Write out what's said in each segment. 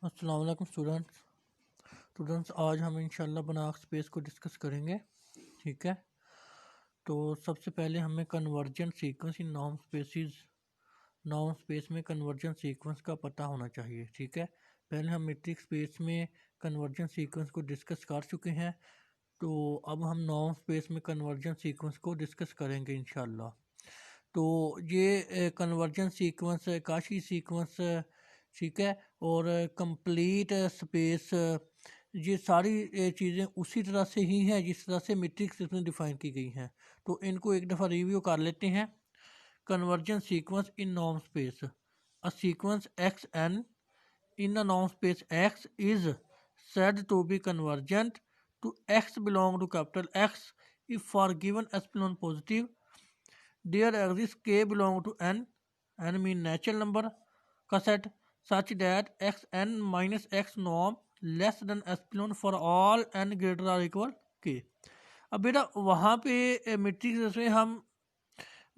अस्सलाम वालेकुम स्टूडेंट्स आज हम इंशाल्लाह बनाक स्पेस को डिस्कस करेंगे। ठीक है, तो सबसे पहले हमें conversion sequence in norm space में कन्वर्जन सीक्वेंस का पता होना चाहिए। ठीक है, पहले हम मीट्रिक स्पेस में कन्वर्जन सीक्वेंस को डिस्कस कर चुके हैं, तो अब हम नॉर्म स्पेस में कन्वर्जन सीक्वेंस को डिस्कस करेंगे इंशाल्लाह। तो ये कन्वर्जन सीक्वेंस काशी सीक्वेंस, ठीक है, और कंप्लीट स्पेस, ये सारी चीज़ें उसी तरह से ही हैं जिस तरह से मीट्रिक स्पेस में डिफाइन की गई हैं। तो इनको एक दफ़ा रिव्यू कर लेते हैं। Convergent sequence in norm space, a sequence x n in a norm space X is said to be convergent to X belong to capital X if for given epsilon positive there exists K belong to n mean natural number का set such that x n minus x norm less than epsilon for all n greater or equal K। अब बेटा वहाँ पे matrix में हम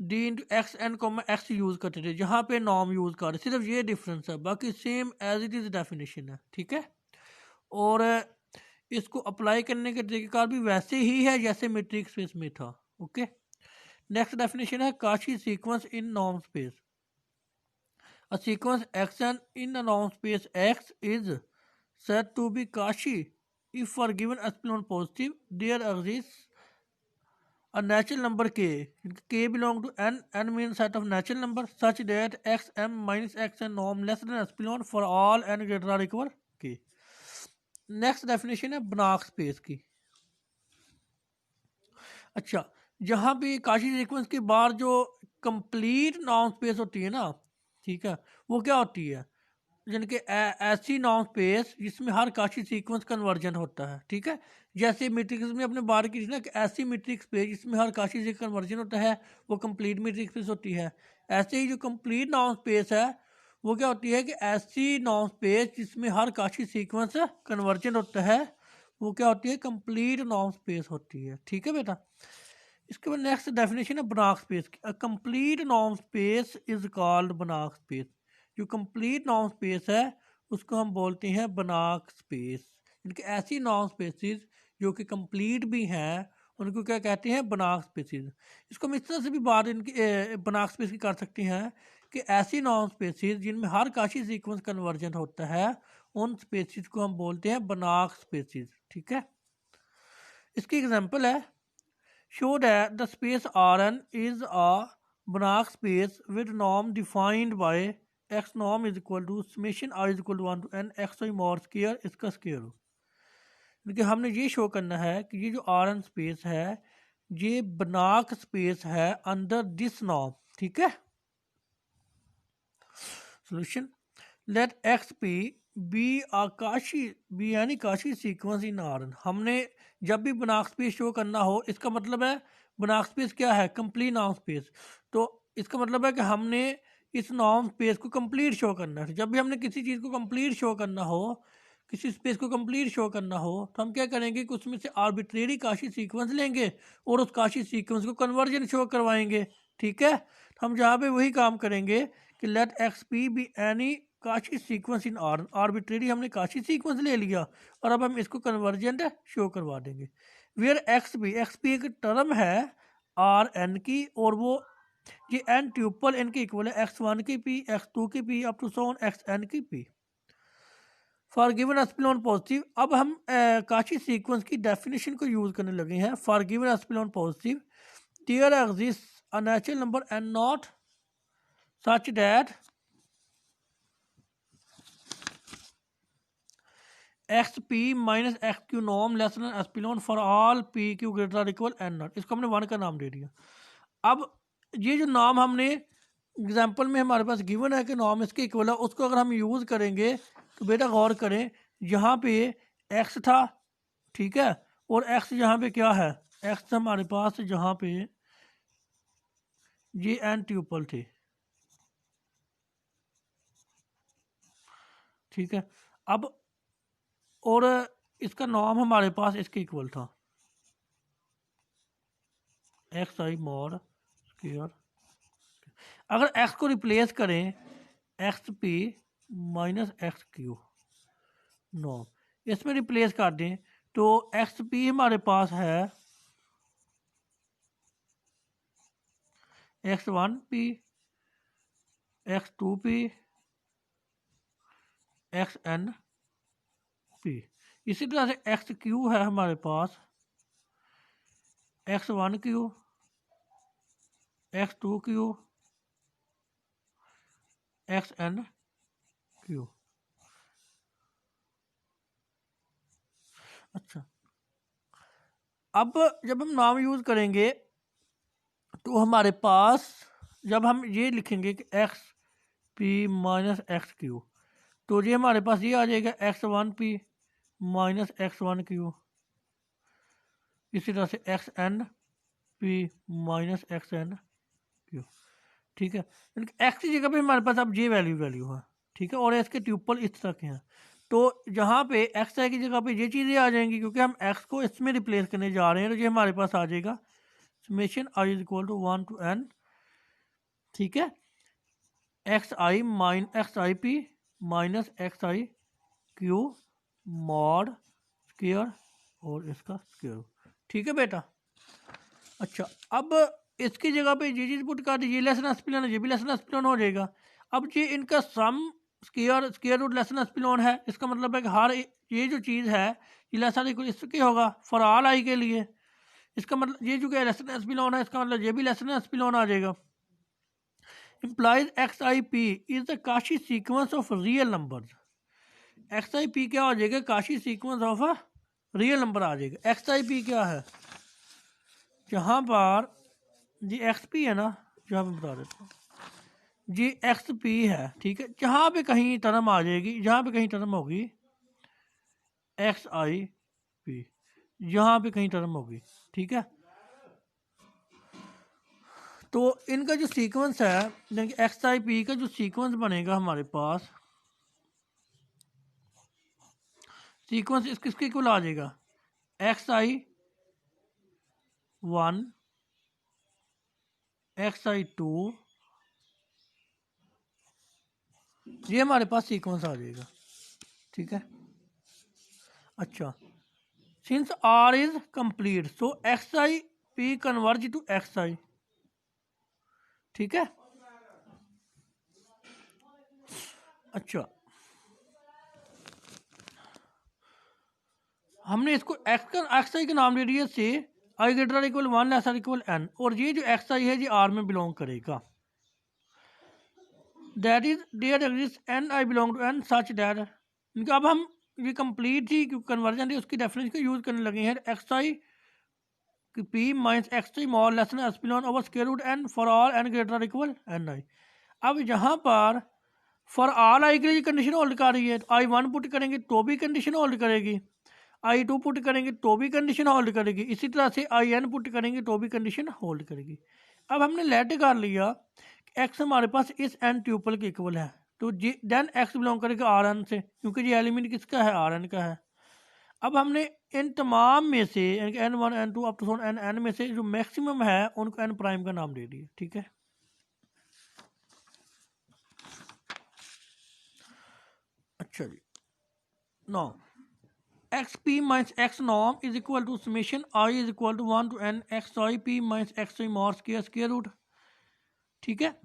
d into x n comma x use करते थे, जहाँ पे नॉर्म यूज़ कर रहे, सिर्फ ये डिफरेंस है, बाकी same as it is definition है। ठीक है, और इसको अप्लाई करने के तरीक़ेकार भी वैसे ही है जैसे मैट्रिक स्पेस में था। ओके, नेक्स्ट डेफिनेशन है Cauchy sequence in norm space, a sequence x n in a norm space x is said to be Cauchy if for given epsilon positive there exists a natural number k belong to n means set of natural numbers such that x m minus x n norm less than epsilon for all n greater or equal k। Next definition है बनाक space की। अच्छा, जहाँ पे Kashi sequence के बाहर जो complete norm space होती है ना, ठीक है, वो क्या होती है, यानी कि ऐसी नॉर्म स्पेस जिसमें हर काशी सीक्वेंस कन्वर्जेंट होता है। ठीक है, जैसे मैट्रिक्स में अपने बात की थी ना कि ऐसी मैट्रिक स्पेस जिसमें हर काशी से कन्वर्जन होता है वो कंप्लीट मैट्रिक स्पेस होती है। ऐसे ही जो कंप्लीट नॉर्म स्पेस है वो क्या होती है कि ऐसी नॉर्म स्पेस जिसमें हर काशी सीक्वेंस कन्वर्जन होता है वो क्या होती है, कंप्लीट नॉर्म स्पेस होती है। ठीक है बेटा, इसके बाद नेक्स्ट डेफिनेशन है बनाक स्पेस की। A complete norm space is called बनाक स्पेस। जो कंप्लीट नॉर्म स्पेस है उसको हम बोलते हैं बनाक स्पेस। इनके ऐसी नॉर्म स्पेसिस जो कि कंप्लीट भी हैं उनको क्या कहते हैं, बनाक स्पेसिस। इसको हम इस तरह से भी बात इनकी बनाक स्पेस की कर सकते हैं कि ऐसी नॉर्म स्पेसिस जिनमें हर काशी सीक्वेंस कन्वर्जेंट होता है उन स्पेसिस को हम बोलते हैं बनाक स्पेसिस। ठीक है, इसकी एग्जांपल है, show that the space Rn is a Banach space with norm defined by x norm is equal to summation r is equal to 1 to n x y mod square इसका square हो। क्योंकि हमने ये show करना है कि ये जो Rn स्पेस है ये बनाक स्पेस है अंडर दिस नॉर्म। ठीक है, solution, let x p be Cauchy be यानी काशी सीक्वेंस इन Rn। हमने जब भी बनाक स्पेस शो करना हो, इसका मतलब है बनाक स्पेस क्या है, कंप्लीट नॉर्म स्पेस। तो इसका मतलब है कि हमने इस नॉर्म स्पेस को कंप्लीट शो करना है। जब भी हमने किसी चीज़ को कंप्लीट शो करना हो, किसी स्पेस को कंप्लीट शो करना हो, तो हम क्या करेंगे कि उसमें से आर्बिट्रेरी काशी सीक्वेंस लेंगे और उस काशी सीक्वेंस को कन्वर्जन शो करवाएंगे। ठीक है, तो हम जहाँ पे वही काम करेंगे कि let x p be any Cauchy sequence in R. Arbitrary हमने काशी सीक्वेंस ले लिया और अब हम इसको कन्वर्जेंट शो करवा देंगे। वेयर एक्स पी एक टर्म है आर एन की और वो ये एन ट्यूपल एन के इक्वल है एक्स वन की पी, एक्स टू की p, up to so on x n की p for given epsilon positive. अब हम काशी सीक्वेंस की डेफिनेशन को यूज करने लगे हैं। For given epsilon positive there exist a natural number n not such that x p minus x q norm less than epsilon for all p q greater equal n not. इसको हमने one का नाम दे दिया। अब ये जो नाम हमने एग्जाम्पल में हमारे पास गिवन है कि नॉर्म इसके इक्वल है, उसको अगर हम यूज़ करेंगे तो बेटा गौर करें, यहाँ पे एक्स था, ठीक है, और एक्स यहाँ पे क्या है, एक्स हमारे पास जहाँ पे ये एन ट्यूपल थे। ठीक है, अब और इसका नॉर्म हमारे पास इसके इक्वल था एक्स आई मॉड स्क्वायर। अगर एक्स को रिप्लेस करें x p minus x q, norm, इसमें रिप्लेस कर दें तो एक्स पी हमारे पास है x one p, x two p, x n p. इसी तरह से एक्स क्यू है हमारे पास x one q, x two q, x n q. अच्छा, अब जब हम नाम यूज़ करेंगे तो हमारे पास जब हम ये लिखेंगे कि x p minus x q, तो ये हमारे पास ये आ जाएगा x one p minus x one q. इसी तरह से x n p minus x n q. ठीक है, एक्स की जगह पे हमारे पास अब ये वैल्यू है। ठीक है, और इसके ट्यूपल इस तरह के हैं, तो जहाँ पे एक्स आई की जगह पे ये चीज़ें आ जाएंगी, क्योंकि हम एक्स को इसमें रिप्लेस करने जा रहे हैं, तो ये हमारे पास आ जाएगा summation i is equal to 1 to n। ठीक है, x i p minus x i q mod square और इसका स्क्वायर। ठीक है बेटा। अच्छा, अब इसकी जगह पे ये चीज़ पुट कर दी, ये लेसन एस्पिलॉन है, ये भी लेसन एस्पिलॉन हो जाएगा। अब ये इनका सम स्क्वायर रूट लेसन एस्पिलॉन है, इसका मतलब है कि हर ये जो चीज़ है ये लेसन इक्वल इसके होगा फॉर ऑल आई के लिए। इसका मतलब ये जो कि लेसन एस्पिलॉन है, इसका मतलब ये भी लेसन एस्पिलॉन आ जाएगा। implies XIP is the Cauchy sequence of real numbers। XIP क्या हो जाएगा? Cauchy sequence of a real number आ जाएगा। XIP क्या है? जहाँ पर जी XP है ना, जहाँ पे बता देता हूँ जी XP है। ठीक है, जहाँ पे कहीं टर्म आ जाएगी, जहाँ पे कहीं टर्म होगी XIP, यहाँ पे कहीं टर्म होगी। ठीक है, तो इनका जो सीक्वेंस है XIP का जो सीक्वेंस बनेगा हमारे पास, सीक्वेंस इस किसके इक्वल आ जाएगा? XI1 XI2, ये हमारे पास सीक्वेंस आ जाएगा। ठीक है, अच्छा, since R is complete so XIP converge to XI। ठीक है, अच्छा, हमने इसको XI का नाम दे दिया से i greater equal 1 lesser equal n, और ये जो XI है ये R में बिलोंग करेगा। That is there exist n I belong to n such that. अब हम ये कंप्लीट ही कन्वर्जन थी उसकी डेफिनेशन को यूज करने लगे हैं। XI P minus XI mod less than epsilon over square root n for all n greater equal ni। अब यहाँ पर फॉर ऑल आई के लिए कंडीशन होल्ड कर रही है, तो I1 पुट करेंगे तो भी कंडीशन होल्ड करेगी, I2 पुट करेंगे तो भी कंडीशन होल्ड करेगी, इसी तरह से IN पुट करेंगे तो भी कंडीशन होल्ड करेगी। अब हमने लेट कर लिया एक्स हमारे पास इस एन ट्यूपल के इक्वल है, तो देन एक्स बिलोंग करेगा आर एन से, क्योंकि ये एलिमेंट किसका है? आर एन का है। अब हमने इन तमाम में से n one n two up to n n में से जो मैक्सिमम है उनको एन प्राइम का नाम दे दिया। ठीक है, अच्छा जी, no x p minus x norm is equal to summation i is equal to 1 to n x i p minus x i mod square root. ठीक है,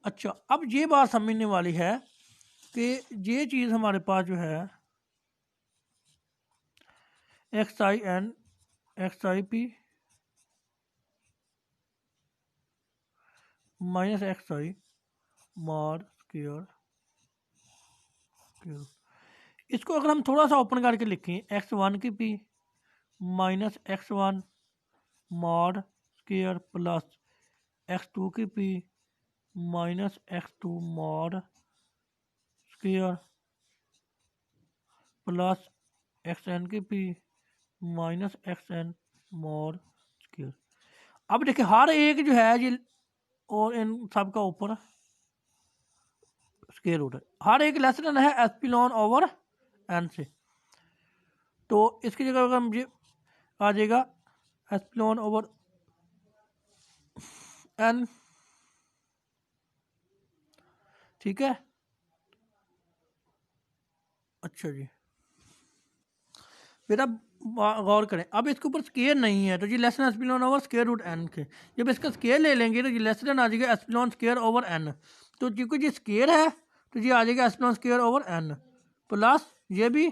अच्छा, अब ये बात समझने वाली है कि ये चीज़ हमारे पास जो है x i n x i p minus x i mod square, इसको अगर हम थोड़ा सा ओपन करके लिखें, एक्स वन की p minus x one mod square plus x two की p minus x two mod square plus x n की p minus x n mod square. अब देखिए हर एक जो है ये और इन सब का ऊपर स्क्वायर रूट है, हर एक लेस देन है एप्सिलॉन ओवर एन से, तो इसकी जगह अगर हम ये आ जाएगा एप्सिलॉन ओवर एन। ठीक है, अच्छा जी, बेटा गौर करें, अब इसके ऊपर स्केयर नहीं है तो ये less than epsilon over square root n के, जब इसका स्केयर ले लेंगे तो ये लेस देन आ जाएगा एप्सिलॉन स्केयर ओवर एन, तो क्योंकि ये स्केयर है तो ये आ जाएगा epsilon square over n plus ये भी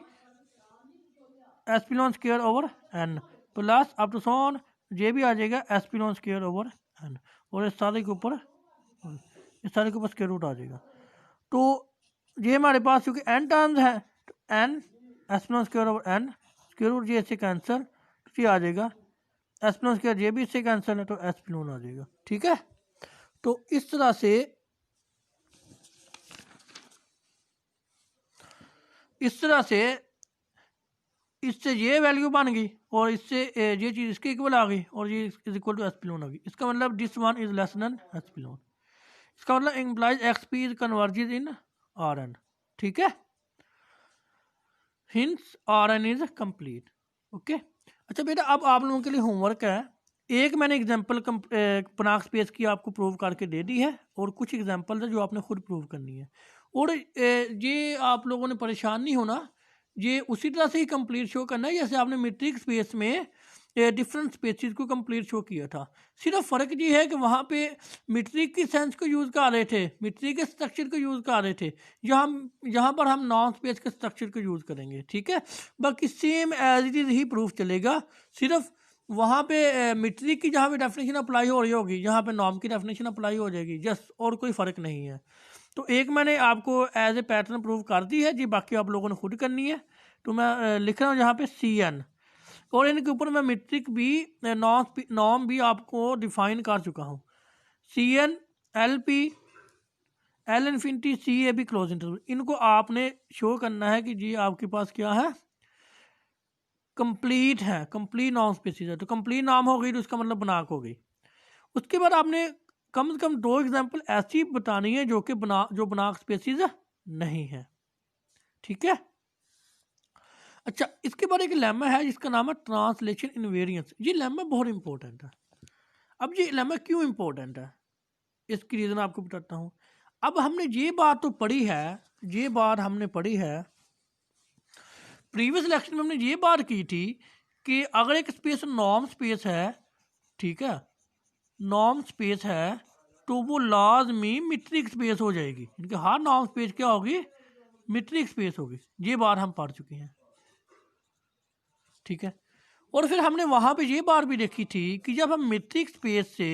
epsilon square over n plus up to सॉन ये भी आ जाएगा एप्सिलॉन स्केयर ओवर एन, और इस सारे के ऊपर स्केयर रूट आ जाएगा। तो ये हमारे पास क्योंकि एन टर्म्स है तो n epsilon square over n square root ये इससे कैंसिल तो ये आ जाएगा एप्सिलॉन स्क्वायर, ये भी इससे कैंसिल है तो एप्सिलॉन आ जाएगा। ठीक है, तो इस तरह से इससे ये वैल्यू बन गई और इससे ये चीज़ इसके इक्वल आ गई और ये इज इक्वल टू एप्सिलॉन आ गई। इसका मतलब this one is less than epsilon, इसका मतलब implies x p is converges in R n. ठीक है, hence R n is complete. Okay, अच्छा बेटा अब आप लोगों के लिए होमवर्क है, एक मैंने एग्जांपल पनाक स्पेस की आपको प्रूव करके दे दी है और कुछ एग्जांपल है जो आपने खुद प्रूव करनी है। और ये आप लोगों ने परेशान नहीं होना, ये उसी तरह से ही कंप्लीट शो करना है जैसे आपने मीट्रिक स्पेस में डिफरेंट स्पेसिस को कंप्लीट शो किया था। सिर्फ फ़र्क ये है कि वहाँ पे मीट्रिक की सेंस को यूज़ कर रहे थे, मीट्रिक के स्ट्रक्चर को यूज़ कर रहे थे, यहाँ पर हम नॉन स्पेस के स्ट्रक्चर को यूज़ करेंगे। ठीक है, बाकी सेम एज इट इज़ ही प्रूफ चलेगा, सिर्फ वहाँ पे मीट्रिक की जहाँ पे डेफिनेशन अप्लाई हो रही होगी यहाँ पे नॉर्म की डेफिनेशन अप्लाई हो जाएगी, जस्ट और कोई फ़र्क नहीं है। तो एक मैंने आपको एज ए पैटर्न प्रूव कर दी है जी, बाकी आप लोगों ने खुद करनी है। तो मैं लिख रहा हूँ यहाँ पे सी एन, और इनके ऊपर मैं मीट्रिक भी नॉर्म भी आपको डिफाइन कर चुका हूँ, C n l p l infinity C a भी क्लोज इंटरवल, इनको आपने शो करना है कि जी आपके पास क्या है, कंप्लीट है, कंप्लीट नॉर्म स्पेसिस है। तो कंप्लीट नॉर्म हो गई तो इसका मतलब बनाक हो गई। उसके बाद आपने कम से कम 2 एग्जाम्पल ऐसी बतानी है जो कि बनाक स्पेसिस नहीं है। ठीक है, अच्छा इसके बाद एक लेमा है जिसका नाम है ट्रांसलेशन इनवेरिएंस। ये लेमा बहुत इंपॉर्टेंट है। अब ये लेमा क्यों इंपॉर्टेंट है इसकी रीज़न आपको बताता हूँ। अब हमने ये बात तो पढ़ी है, ये बात हमने पढ़ी है प्रीवियस लेक्चर में, हमने ये बात की थी कि अगर एक स्पेस नॉर्म स्पेस है, ठीक है, नॉर्म स्पेस है तो वो लाजमी मीट्रिक स्पेस हो जाएगी, इनके हर नॉर्म स्पेस क्या होगी, मीट्रिक स्पेस होगी। ये बात हम पढ़ चुके हैं। ठीक है, और फिर हमने वहाँ पे ये बात भी देखी थी कि जब हम मीट्रिक स्पेस से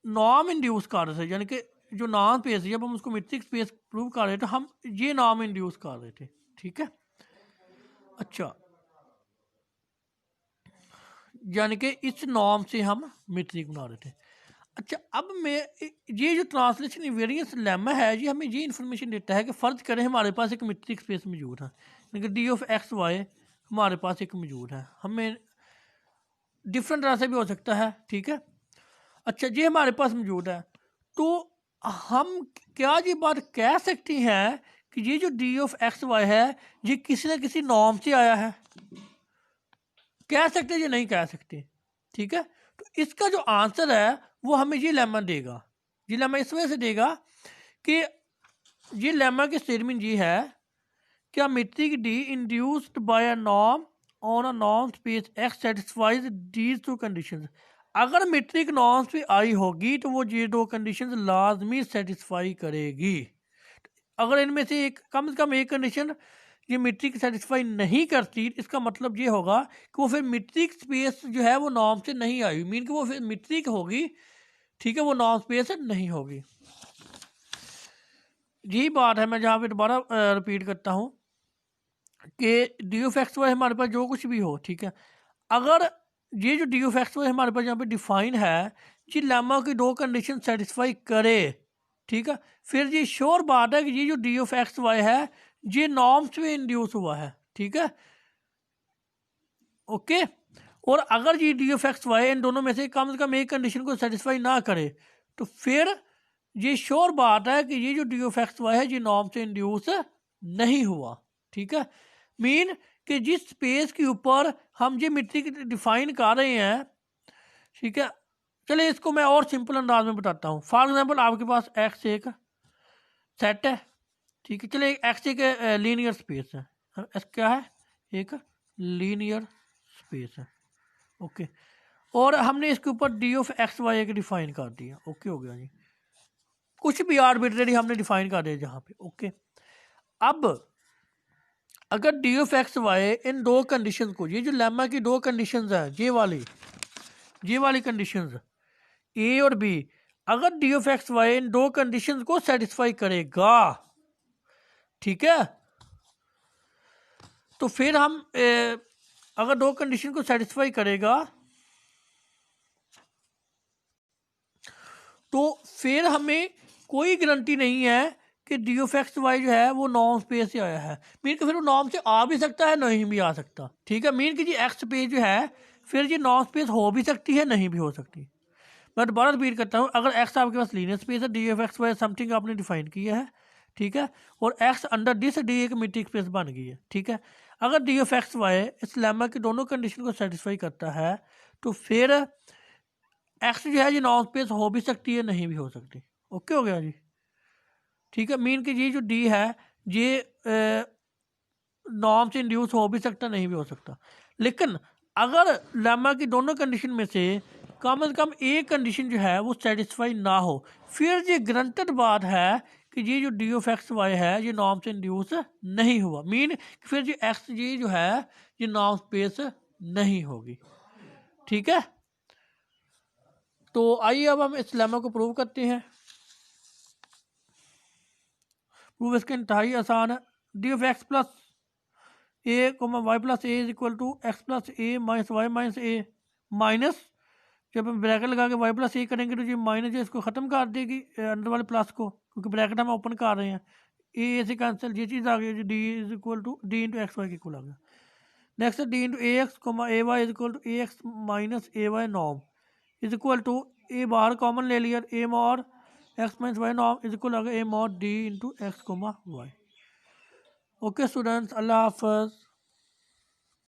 नॉर्म इंड्यूस कर रहे थे, यानी कि जो नॉर्म स्पेस है जब हम उसको मीट्रिक स्पेस प्रूव कर रहे थे तो हम ये नॉर्म इंड्यूस कर रहे थे। ठीक है, अच्छा यानी कि इस नॉर्म से हम मीट्रिक बना रहे थे। अच्छा अब मैं ये जो ट्रांसलेशन इनवेरिएंस लेमा है ये हमें ये इन्फॉर्मेशन देता है कि फ़र्ज करें हमारे पास एक मीट्रिक स्पेस मौजूद है, यानी कि डी ऑफ एक्स वाई हमारे पास एक मौजूद है, हमें डिफरेंट तरह से भी हो सकता है। ठीक है, अच्छा ये हमारे पास मौजूद है तो हम क्या ये बात कह सकते हैं कि ये जो डी ऑफ एक्स वाई है ये किसी न किसी नॉर्म से आया है, कह सकते ये नहीं कह सकते। ठीक है, तो इसका जो आंसर है वो हमें ये लेमा देगा, ये लेमा इस वजह से देगा कि ये लेमा की स्टेटमेंट ये है क्या metric D induced by a norm on a norm space x satisfies these two conditions. अगर मीट्रिक नॉर्म्स पे आई होगी तो वो ये 2 कंडीशंस लाजमी सेटिस्फाई करेगी। अगर इनमें से कम एक कंडीशन ये मीट्रिक सेटिस्फाई नहीं करती, इसका मतलब ये होगा कि वो फिर मीट्रिक स्पेस जो है वो नॉर्म से नहीं आई, मीन कि वो फिर मीट्रिक होगी। ठीक है, वो नॉर्म स्पेस नहीं होगी। यही बात है, मैं जहाँ पे दोबारा रिपीट करता हूँ कि डी ऑफ एक्स वाई हमारे पास जो कुछ भी हो, ठीक है, अगर ये जो डी ऑफ एक्स वाई हमारे पास यहाँ पे डिफाइन है ये लेमा की 2 कंडीशन सेटिस्फाई करे, ठीक है, फिर ये श्योर बात है कि ये जो डी ऑफ एक्स वाई है ये नॉर्म्स में इंड्यूस हुआ है। ठीक है, ओके, और अगर ये डी ऑफ एक्स वाई इन दोनों में से कम एक कंडीशन को सेटिस्फाई ना करे तो फिर ये श्योर बात है कि ये जो डी ऑफ एक्स वाई है ये नॉर्म से इंड्यूस नहीं हुआ। ठीक है, मीन कि जिस स्पेस के ऊपर हम ये मीट्रिक डिफाइन कर रहे हैं, ठीक है, चलिए इसको मैं और सिंपल अंदाज में बताता हूँ। फॉर एग्जांपल आपके पास एक्स एक सेट है, ठीक है, चलिए एक्स एक लीनियर स्पेस है, क्या है, एक लीनियर स्पेस है। ओके, और हमने इसके ऊपर डी ऑफ एक्स वाई एक डिफाइन कर दिया। ओके हो गया जी, कुछ भी आर्बिट्रेरी हमने डिफाइन कर दिया जहाँ पे। ओके, अब अगर डी ऑफ एक्स वाई इन दो कंडीशन को, ये जो लेमा की दो कंडीशन है, ये वाली कंडीशन ए और बी, अगर डी ऑफ एक्स वाई इन दो कंडीशन को सेटिस्फाई करेगा, ठीक है, तो फिर हम अगर दो कंडीशन को सेटिस्फाई करेगा तो फिर हमें कोई गारंटी नहीं है कि डी ऑफ एक्स वाई जो है वो नॉर्म स्पेस से आया है। मीन कि फिर वो नॉर्म से आ भी सकता है, नहीं भी आ सकता। ठीक है, मीन कि जी एक्स स्पेस जो है फिर ये नॉर्म स्पेस हो भी सकती है, नहीं भी हो सकती। मैं दोबारा रिपीट करता हूँ, अगर एक्स आपके पास लीनियर स्पेस है, d of x Y something आपने डिफाइन किया है, ठीक है, और एक्स अंडर दिस डी एक मीट्रिक स्पेस बन गई है। ठीक है, अगर डी ऑफ एक्स वाई इस लेमा की दोनों कंडीशन को सेटिस्फाई करता है तो फिर एक्स जो है ये नॉन स्पेस हो भी सकती है, नहीं भी हो सकती। ओके हो गया जी, ठीक है, मीन कि ये जो डी है ये नॉर्म से इंड्यूस हो भी सकता, नहीं भी हो सकता। लेकिन अगर लेमा की दोनों कंडीशन में से कम एक कंडीशन जो है वो सेटिस्फाई ना हो, फिर ये ग्रंटेड बात है कि ये जो डी ऑफ एक्स वाई है ये नॉर्म से इंड्यूस नहीं हुआ। मीन फिर ये एक्स ये जो है ये नॉर्म स्पेस नहीं होगी। ठीक है, तो आइए अब हम इस लेमा को प्रूव करते हैं। प्रूव इसका इंतहाई आसान है। D of x plus a comma y plus a is equal to x plus a minus y minus a, minus जब हम ब्रैकेट लगा के वाई प्लस ए करेंगे तो ये माइनस जो इसको ख़त्म कर देगी अंदर वाले प्लस को, क्योंकि ब्रैकेट हम ओपन कर रहे हैं। ए से कैंसिल, ये चीज़ आ गई, d is equal to d into x y के इक्वल आ गया। Next d into a x comma a y is equal to a x minus a y norm is equal to a बाहर common ले लिया, a mod x minus y norm is equal आ गया a mod d into x comma y. Okay students, अल्लाह हाफ़िज़।